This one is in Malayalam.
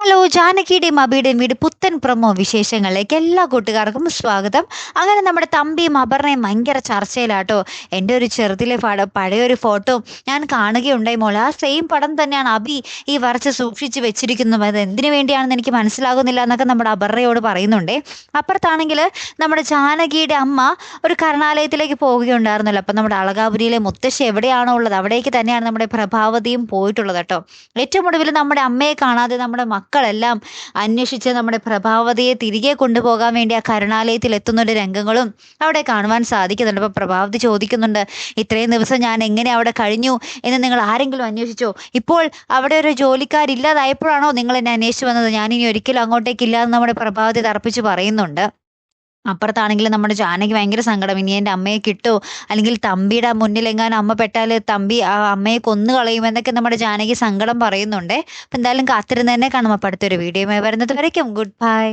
ഹലോ ജാനകിയുടെയും അബിയുടെയും വീട് പുത്തൻ പ്രൊമോ വിശേഷങ്ങളിലേക്ക് എല്ലാ കൂട്ടുകാർക്കും സ്വാഗതം. അങ്ങനെ നമ്മുടെ തമ്പിയും അപർണയും ഭയങ്കര ചർച്ചയിലാട്ടോ. എൻ്റെ ഒരു ചെറുതിലെ പഴയൊരു ഫോട്ടോ ഞാൻ കാണുകയുണ്ടായി മോളെ. ആ സെയിം പടം തന്നെയാണ് അബി ഈ വരച്ച് സൂക്ഷിച്ച് വെച്ചിരിക്കുന്നത്. അത് എന്തിനു വേണ്ടിയാണെന്ന് എനിക്ക് മനസ്സിലാകുന്നില്ല എന്നൊക്കെ നമ്മുടെ അപർണയോട് പറയുന്നുണ്ടേ. അപ്പുറത്താണെങ്കിൽ നമ്മുടെ ജാനകിയുടെ അമ്മ ഒരു കരുണാലയത്തിലേക്ക് പോവുകയുണ്ടായിരുന്നല്ലോ. അപ്പം നമ്മുടെ അളകാപുരിയിലെ മുത്തശ്ശി എവിടെയാണോ ഉള്ളത് അവിടേക്ക് തന്നെയാണ് നമ്മുടെ പ്രഭാവതിയും പോയിട്ടുള്ളത് കേട്ടോ. ഏറ്റവും ഒടുവിൽ നമ്മുടെ അമ്മയെ കാണാതെ നമ്മുടെ മക്കളെല്ലാം അന്വേഷിച്ച് നമ്മുടെ പ്രഭാവതിയെ തിരികെ കൊണ്ടുപോകാൻ വേണ്ടി ആ കരുണാലയത്തിൽ എത്തുന്നൊരു രംഗങ്ങളും അവിടെ കാണുവാൻ സാധിക്കുന്നുണ്ട്. അപ്പോൾ പ്രഭാവതി ചോദിക്കുന്നുണ്ട്, ഇത്രയും ദിവസം ഞാൻ എങ്ങനെ അവിടെ കഴിഞ്ഞു എന്ന് നിങ്ങൾ ആരെങ്കിലും അന്വേഷിച്ചോ? ഇപ്പോൾ അവിടെ ഒരു ജോലിക്കാരില്ലാതായപ്പോഴാണോ നിങ്ങൾ എന്നെ അന്വേഷിച്ചു വന്നത്? ഞാനിനി ഒരിക്കലും അങ്ങോട്ടേക്കില്ല എന്ന് നമ്മുടെ പ്രഭാവതി തറപ്പിച്ച് പറയുന്നുണ്ട്. അപ്പുറത്താണെങ്കിൽ നമ്മുടെ ജാനകി ഭയങ്കര സങ്കടം. ഇനി എൻ്റെ അമ്മയെ കിട്ടുമോ, അല്ലെങ്കിൽ തമ്പിയുടെ മുന്നിലെങ്ങാനും അമ്മ പെട്ടാൽ തമ്പി ആ അമ്മയെ കൊന്നു കളയുമെന്നൊക്കെ നമ്മുടെ ജാനകി സങ്കടം പറയുന്നുണ്ട്. അപ്പം എന്തായാലും കാത്തിരുന്ന് തന്നെ കാണും. അപ്പം അടുത്തൊരു വീഡിയോയുമായി വരുന്നത് വരയ്ക്കും ഗുഡ് ബൈ.